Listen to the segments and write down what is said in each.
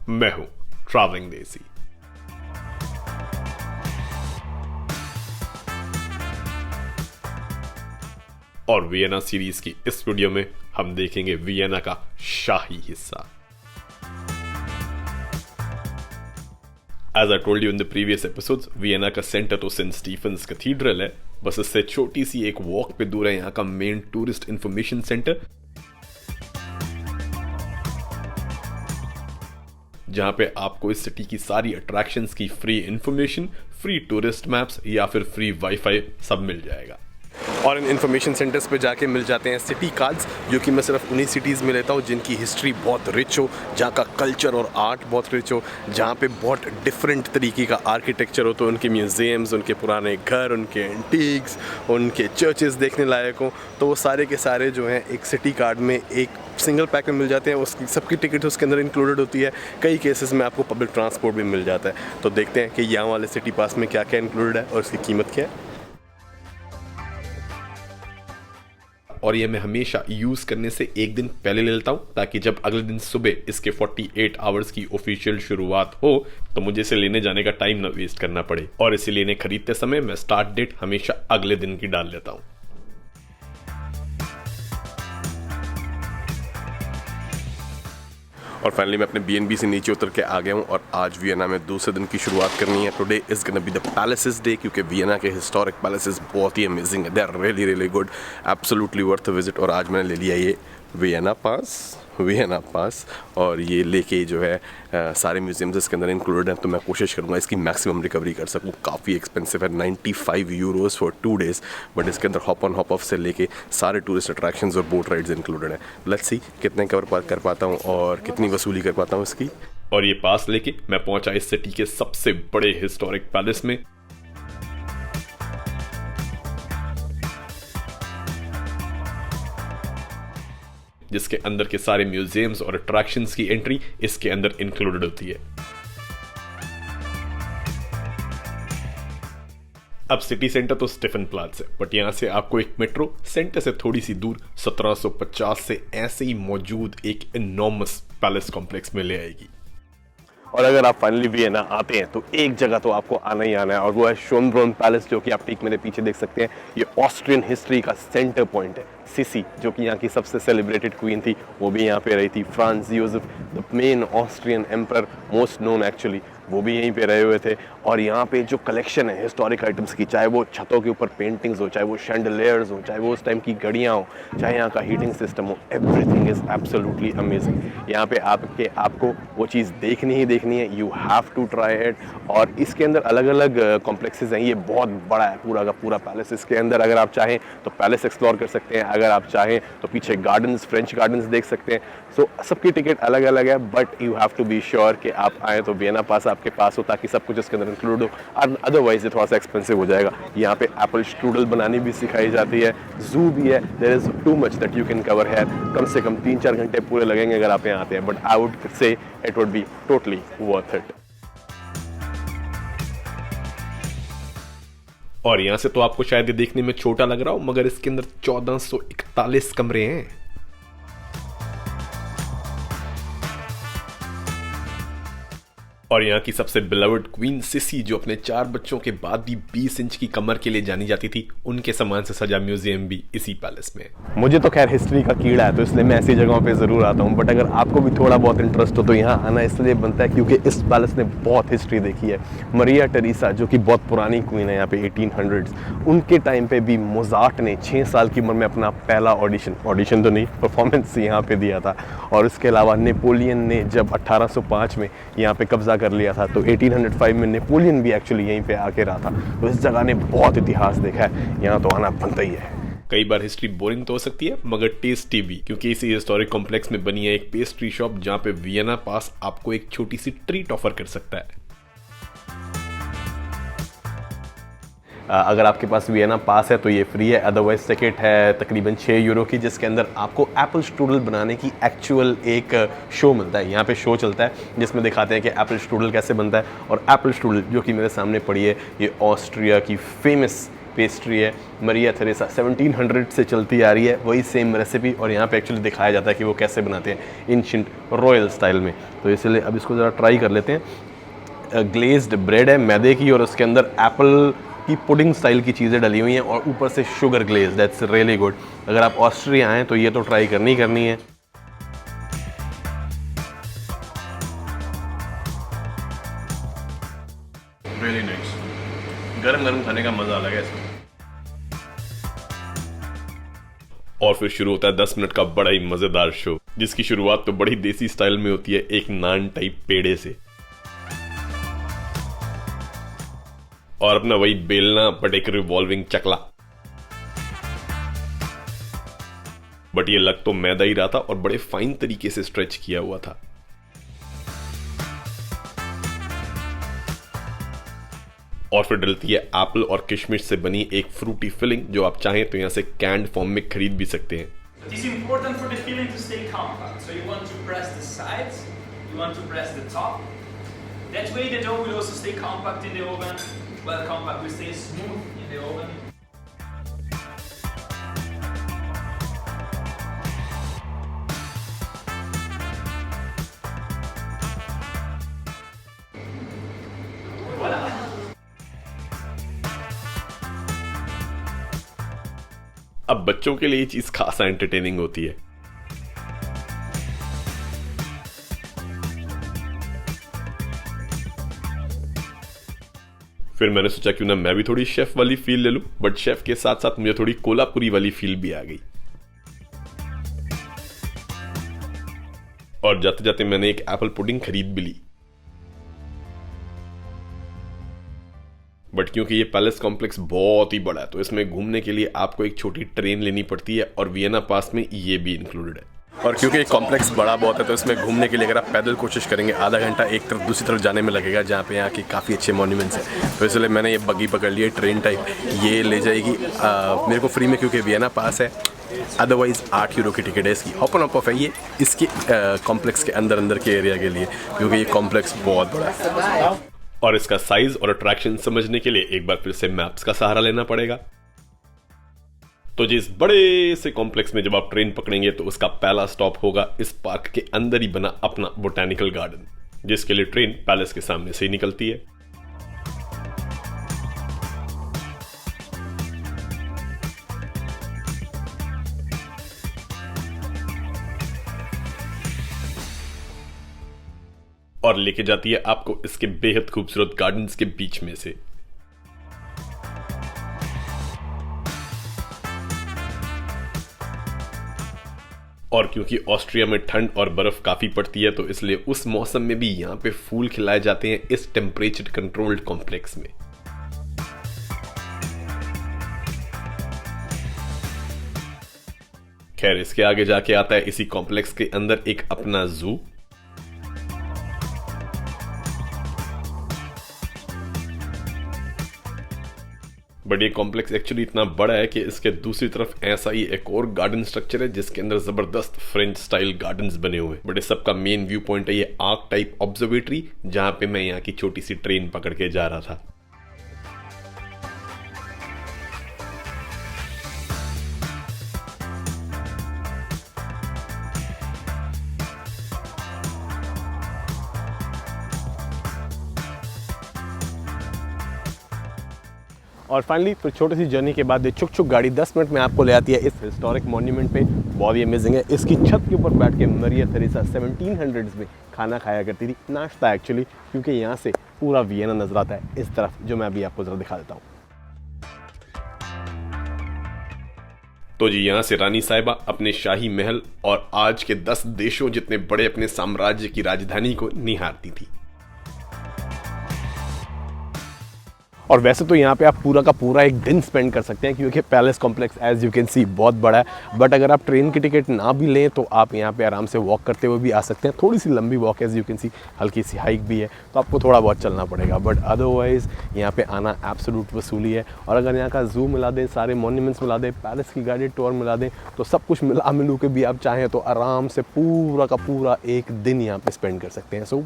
मैं हूं ट्रैवलिंग देसी। और वियना सीरीज की इस वीडियो में हम देखेंगे वियना का शाही हिस्सा। As I told you in the previous episodes, Vienna का सेंटर तो सेंट स्टीफन्स कैथीड्रल है, बस इससे छोटी सी एक वॉक पे दूर है यहाँ का मेन टूरिस्ट इंफॉर्मेशन सेंटर, जहां पे आपको इस सिटी की सारी अट्रैक्शंस की free information, free tourist maps या फिर फ्री वाईफाई सब मिल जाएगा। और इन इन्फॉर्मेशन सेंटर्स पे जाके मिल जाते हैं सिटी कार्ड्स, जो कि मैं सिर्फ उन्हीं सिटीज़ में लेता हूँ जिनकी हिस्ट्री बहुत रिच हो, जहाँ का कल्चर और आर्ट बहुत रिच हो, जहाँ पे बहुत डिफरेंट तरीके का आर्किटेक्चर हो, तो उनके म्यूज़ियम्स, उनके पुराने घर, उनके एंटीक्स, उनके चर्चेस देखने लायक हो, तो वो सारे के सारे जो हैं एक सिटी कार्ड में एक सिंगल पैक में मिल जाते हैं। उसकी सबकी टिकट उसके अंदर इंक्लूडेड होती है। कई केसेस में आपको पब्लिक ट्रांसपोर्ट भी मिल जाता है। तो देखते हैं कि यहाँ वाले सिटी पास में क्या क्या इंक्लूडेड है और उसकी कीमत क्या है। और ये मैं हमेशा यूज करने से एक दिन पहले ले लेता हूँ, ताकि जब अगले दिन सुबह इसके 48 आवर्स की ऑफिशियल शुरुआत हो तो मुझे इसे लेने जाने का टाइम ना वेस्ट करना पड़े। और इसीलिए इन्हें खरीदते समय मैं स्टार्ट डेट हमेशा अगले दिन की डाल लेता हूँ। और फाइनली मैं अपने बीएनबी से नीचे उतर के आ गया हूँ और आज वियना में दूसरे दिन की शुरुआत करनी है। Today is gonna be the palaces day, क्योंकि वियना के हिस्टोरिक पैलेसेस बहुत ही अमेजिंग है। They are really really good, absolutely worth a visit. और आज मैंने ले लिया ये वियना पास और ये लेके जो है सारे म्यूजियम्स इसके अंदर इंक्लूडेड हैं, तो मैं कोशिश करूँगा इसकी मैक्सिमम रिकवरी कर सकूँ। काफ़ी एक्सपेंसिव है, 95 यूरोज़ फॉर 2 डेज़, बट इसके अंदर हॉप ऑन हॉप ऑफ से लेके सारे टूरिस्ट अट्रैक्शंस और बोट राइड्स इंक्लूडेड हैं। लेट्स सी कितने कवर कर पाता हूँ और कितनी वसूली कर पाता हूँ इसकी। और ये पास लेके मैं पहुँचा इस सिटी के सबसे बड़े हिस्टोरिक पैलेस में, जिसके अंदर के सारे म्यूजियम्स और अट्रैक्शंस की एंट्री इसके अंदर इंक्लूडेड होती है। अब सिटी सेंटर तो स्टीफन प्लाट्स है, बट यहां से आपको एक मेट्रो सेंटर से थोड़ी सी दूर 1750 से ऐसे ही मौजूद एक इनॉर्मस पैलेस कॉम्प्लेक्स में ले आएगी। और अगर आप फाइनली वियना आते हैं तो एक जगह तो आपको आना ही आना है, और वो है शोनब्रोन पैलेस, जो कि आप ठीक मेरे पीछे देख सकते हैं। ये ऑस्ट्रियन हिस्ट्री का सेंटर पॉइंट है। सिसी, जो कि यहाँ की सबसे सेलिब्रेटेड क्वीन थी, वो भी यहाँ पे रही थी। France Joseph, the main Austrian emperor, most known actually, वो भी यहीं पे रहे हुए थे। और यहाँ पे जो कलेक्शन है हिस्टोरिक आइटम्स की, चाहे वो छतों के ऊपर पेंटिंग्स हो, चाहे वो शैंडलियर्स हो, चाहे वो उस टाइम की घड़ियाँ हो, चाहे यहाँ का हीटिंग सिस्टम हो, एवरीथिंग इज़ एब्सोल्युटली अमेजिंग। यहाँ पे आपको वो चीज़ देखनी ही देखनी है, you have to try it. और इसके अंदर अलग अलग कॉम्प्लेक्सेस हैं, ये बहुत बड़ा है पूरा का पूरा पैलेस। इसके अंदर अगर आप चाहें तो पैलेस एक्सप्लोर कर सकते हैं, अगर आप चाहें तो पीछे गार्डन्स, फ्रेंच गार्डन्स देख सकते हैं। सो सबकी टिकट अलग अलग है, but you have to be sure कि आप आएँ तो वियना पास आपके पास हो, ताकि सब कुछ इसके अंदर इंक्लूड हो। अदरवाइज ये थोड़ा सा एक्सपेंसिव हो जाएगा। यहाँ पे एप्पल स्ट्रूडल बनानी भी सिखाई जाती है, जू भी है। There is too much that you can cover here. कम से कम 3-4 घंटे पूरे लगेंगे अगर आप यहाँ आते हैं, but I would say it would be totally worth it. और यहाँ से तो आपको शायद ये देखने में छोटा लग रहा हो, मगर इसके अंदर 1441 कमरे हैं। और यहाँ की सबसे बिलवड क्वीन सिसी, जो अपने 4 बच्चों के बाद भी 20 इंच की कमर के लिए जानी जाती थी, उनके सामान से सजा म्यूजियम भी इसी पैलेस में है। मुझे तो खैर हिस्ट्री का कीड़ा है, तो इसलिए मैं ऐसी जगहों पे ज़रूर आता हूँ, बट अगर आपको भी थोड़ा बहुत इंटरेस्ट हो तो यहाँ आना इसलिए बनता है क्योंकि इस पैलेस ने बहुत हिस्ट्री देखी है। मरिया टेरेसा, जो कि बहुत पुरानी क्वीन है यहाँ पे 1800s, उनके टाइम पे भी मोजार्ट ने 6 साल की उम्र में अपना पहला ऑडिशन तो नहीं, परफॉर्मेंस यहाँ पे दिया था। और इसके अलावा नेपोलियन ने जब 1805 में यहाँ पे कब्जा कर लिया था, तो 1805 में नेपोलियन भी एक्चुअली यहीं पे आके रहा था। तो इस जगह ने बहुत इतिहास देखा है, यहाँ तो आना बनता ही है। कई बार हिस्ट्री बोरिंग तो हो सकती है, मगर टेस्टी भी, क्योंकि इसी हिस्टोरिक कॉम्प्लेक्स में बनी है एक पेस्ट्री शॉप, जहाँ पे वियना पास आपको एक छोटी सी ट्रीट ऑफर कर सकता है। अगर आपके पास वियना पास है तो ये फ्री है, अदरवाइज टिकट है तकरीबन 6 यूरो की, जिसके अंदर आपको एप्पल स्ट्रूडल बनाने की एक्चुअल एक शो मिलता है। यहाँ पे शो चलता है जिसमें दिखाते हैं कि एप्पल स्ट्रूडल कैसे बनता है। और एप्पल स्ट्रूडल जो कि मेरे सामने पड़ी है, ये ऑस्ट्रिया की फेमस पेस्ट्री है, मरिया थेरेसा 1700 से चलती आ रही है, वही सेम रेसिपी, और यहाँ पे एक्चुअली दिखाया जाता है कि वो कैसे बनाते हैं एंशिएंट रॉयल स्टाइल में। तो इसलिए अब इसको ज़रा ट्राई कर लेते हैं। ग्लेज्ड ब्रेड है मैदे की, और उसके अंदर एप्पल की पुडिंग स्टाइल की चीज़ें डली हुई हैं, और ऊपर से sugar glaze, that's really good. अगर आप ऑस्ट्रिया आएँ तो ये तो ट्राई करनी है। रियली नाइस, गरम गरम खाने का मजा अलग है इसमें। और फिर शुरू होता है 10 मिनट का बड़ा ही मजेदार शो, जिसकी शुरुआत तो बड़ी देसी स्टाइल में होती है एक नान टाइप पेड़े से, और अपना वही बेलना बट एक रिवॉल्विंग चकला। बट ये लग तो मैदा ही रहा था और बड़े फाइन तरीके से स्ट्रेच किया हुआ था। और फिर डलती है एप्पल और किशमिश से बनी एक फ्रूटी फिलिंग, जो आप चाहें तो यहाँ से कैंड फॉर्म में खरीद भी सकते हैं। It is important for the filling to stay compact. So you want to press the sides, you want to press the top. That way the dough will also stay compact in the oven. Well, compact will stay smooth in the oven. Voilà. अब बच्चों के लिए ये चीज खासा entertaining होती है। फिर मैंने सोचा क्यों ना मैं भी थोड़ी शेफ वाली फील ले लूं, बट शेफ के साथ साथ मुझे थोड़ी कोल्हापुरी वाली फील भी आ गई। और जाते जाते मैंने एक एप्पल पुडिंग खरीद भी ली। बट क्योंकि ये पैलेस कॉम्प्लेक्स बहुत ही बड़ा है, तो इसमें घूमने के लिए आपको एक छोटी ट्रेन लेनी पड़ती है, और वियना पास में ये भी इंक्लूडेड है। और क्योंकि ये कॉम्प्लेक्स बड़ा बहुत है, तो इसमें घूमने के लिए अगर आप पैदल कोशिश करेंगे आधा घंटा एक तरफ दूसरी तरफ जाने में लगेगा, जहाँ पे यहाँ की काफ़ी अच्छे मॉन्यूमेंट्स हैं। तो इसलिए मैंने ये बग्गी पकड़ ली है, ट्रेन टाइप, ये ले जाएगी मेरे को फ्री में, क्योंकि वियना पास है। अदरवाइज 8 यूरो की टिकट है इसकी। हॉप ऑन ऑफ है ये इसके कॉम्प्लेक्स के अंदर के एरिया के लिए, क्योंकि ये कॉम्प्लेक्स बहुत बड़ा है। और इसका साइज और अट्रैक्शन समझने के लिए एक बार फिर से मैप्स का सहारा लेना पड़ेगा। तो जिस बड़े से कॉम्प्लेक्स में जब आप ट्रेन पकड़ेंगे तो उसका पहला स्टॉप होगा इस पार्क के अंदर ही बना अपना बोटैनिकल गार्डन, जिसके लिए ट्रेन पैलेस के सामने से ही निकलती है। और लेके जाती है आपको इसके बेहद खूबसूरत गार्डन्स के बीच में से। और क्योंकि ऑस्ट्रिया में ठंड और बर्फ काफी पड़ती है, तो इसलिए उस मौसम में भी यहाँ पे फूल खिलाए जाते हैं इस टेम्परेचर कंट्रोल्ड कॉम्प्लेक्स में। खैर, इसके आगे जाके आता है इसी कॉम्प्लेक्स के अंदर एक अपना जू। बट ये कॉम्प्लेक्स एक्चुअली इतना बड़ा है कि इसके दूसरी तरफ ऐसा ही एक और गार्डन स्ट्रक्चर है, जिसके अंदर जबरदस्त फ्रेंच स्टाइल गार्डन्स बने हुए हैं। बट इस सबका मेन व्यू पॉइंट है ये आर्क टाइप ऑब्जर्वेटरी, जहां पे मैं यहाँ की छोटी सी ट्रेन पकड़ के जा रहा था। और फाइनली फिर छोटी सी जर्नी के बाद ये चुक चुक गाड़ी 10 मिनट में आपको ले आती है इस हिस्टोरिक मॉन्यूमेंट पे। बहुत ही अमेजिंग है। इसकी छत के ऊपर बैठ के मरिया थेरेसा 1700s में खाना खाया करती थी, नाश्ता एक्चुअली, क्योंकि यहाँ से पूरा वियना नजर आता है इस तरफ, जो मैं अभी आपको जरा दिखा देता हूँ। तो जी, यहाँ से रानी साहिबा अपने शाही महल और आज के 10 देशों जितने बड़े अपने साम्राज्य की राजधानी को निहारती थी। और वैसे तो यहाँ पे आप पूरा का पूरा एक दिन स्पेंड कर सकते हैं, क्योंकि palace complex as you can see बहुत बड़ा है। बट अगर आप ट्रेन की टिकट ना भी लें तो आप यहाँ पे आराम से वॉक करते हुए भी आ सकते हैं। थोड़ी सी लंबी walk as you can see, हल्की सी हाइक भी है, तो आपको थोड़ा बहुत चलना पड़ेगा। बट अदरवाइज़ यहाँ पे आना एब्सोल्यूट वसूली है। और अगर यहाँ का जू मिला दें, सारे मॉन्यूमेंट्स मिला दें, पैलेस की गाइडेड टूर मिला दें, तो सब कुछ मिला मिलू के भी आप चाहें तो आराम से पूरा का पूरा एक दिन यहाँ पे स्पेंड कर सकते हैं। So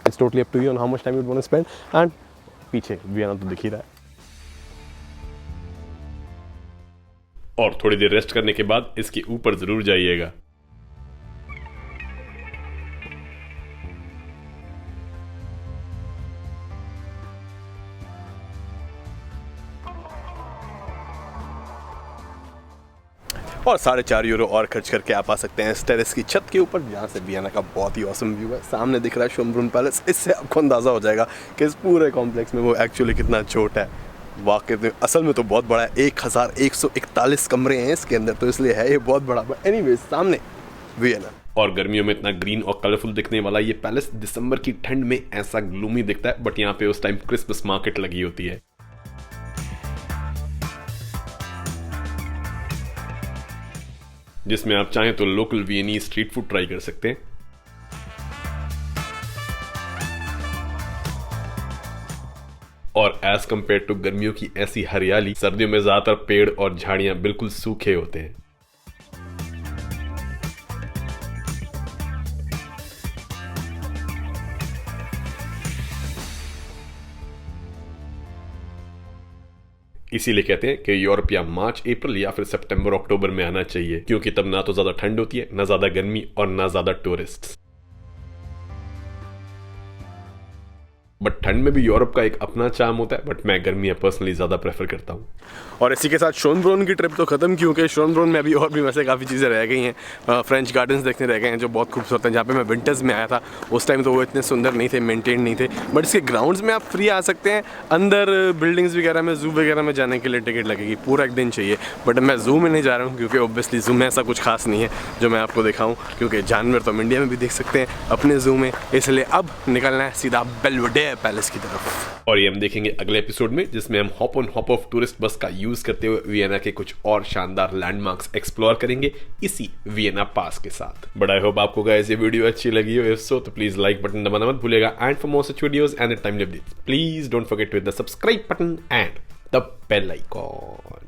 it's totally up to you on how much time you want to spend. And पीछे वियना तो दिख ही रहा है। और थोड़ी देर रेस्ट करने के बाद इसके ऊपर जरूर जाइएगा। और 4.5 यूरो और खर्च करके आप आ सकते हैं इस टेरेस की छत के ऊपर, जहाँ से वियना का बहुत ही ऑसम व्यू है। सामने दिख रहा है शोनब्रुन पैलेस। इससे आपको अंदाज़ा हो जाएगा कि इस पूरे कॉम्प्लेक्स में वो एक्चुअली कितना छोटा है। वाकई में असल में तो बहुत बड़ा है, 1141 कमरे हैं इसके अंदर, तो इसलिए है ये बहुत बड़ा। बट एनीवेज, सामने वियना। और गर्मियों में इतना ग्रीन और कलरफुल दिखने वाला ये पैलेस दिसंबर की ठंड में ऐसा ग्लूमी दिखता है, बट यहाँ पे उस टाइम क्रिसमस मार्केट लगी होती है, जिसमें आप चाहें तो लोकल वियनी स्ट्रीट फूड ट्राई कर सकते हैं। और एज कंपेयर टू गर्मियों की ऐसी हरियाली, सर्दियों में ज्यादातर पेड़ और झाड़ियां बिल्कुल सूखे होते हैं। इसीलिए कहते हैं कि यूरोप या मार्च अप्रैल या फिर सितंबर अक्टूबर में आना चाहिए, क्योंकि तब ना तो ज्यादा ठंड होती है, ना ज्यादा गर्मी और ना ज्यादा टूरिस्ट। बट ठंड में भी यूरोप का एक अपना चार्म होता है, बट मैं गर्मियां पर्सनली ज्यादा प्रेफर करता हूँ। और इसी के साथ शोनब्रुन की ट्रिप तो खत्म, क्योंकि शोनब्रुन में अभी और भी वैसे काफ़ी चीज़ें रह गई हैं। फ्रेंच गार्डन्स देखने रह गए हैं जो बहुत खूबसूरत हैं। जहाँ पे मैं विंटर्स में आया था उस टाइम तो वो इतने सुंदर नहीं थे, मेंटेन नहीं थे। बट इसके ग्राउंड्स में आप फ्री आ सकते हैं। अंदर बिल्डिंग्स वगैरह में, जू वगैरह में जाने के लिए टिकट लगेगी, पूरा एक दिन चाहिए। बट मैं जू में नहीं जा रहा हूँ, क्योंकि ऑब्वियसली जू में ऐसा कुछ खास नहीं है जो मैं आपको दिखाऊँ, क्योंकि जानवर तो हम इंडिया में भी देख सकते हैं अपने जू में। इसलिए अब निकलना है सीधा बेल्वेडेयर पैलेस की तरफ। और ये हम देखेंगे अगले एपिसोड में, जिसमें हम hop on hop off tourist bus का यूज करते हुए वियना के कुछ और शानदार लैंडमार्क्स एक्सप्लोर करेंगे इसी वियना पास के साथ। बट आई होप आपको गाइस ये वीडियो अच्छी लगी हो। इफ सो तो प्लीज लाइक बटन दबाना मत भूलिएगा। And for more such videos and time updates, please don't forget to hit the subscribe button and the bell icon.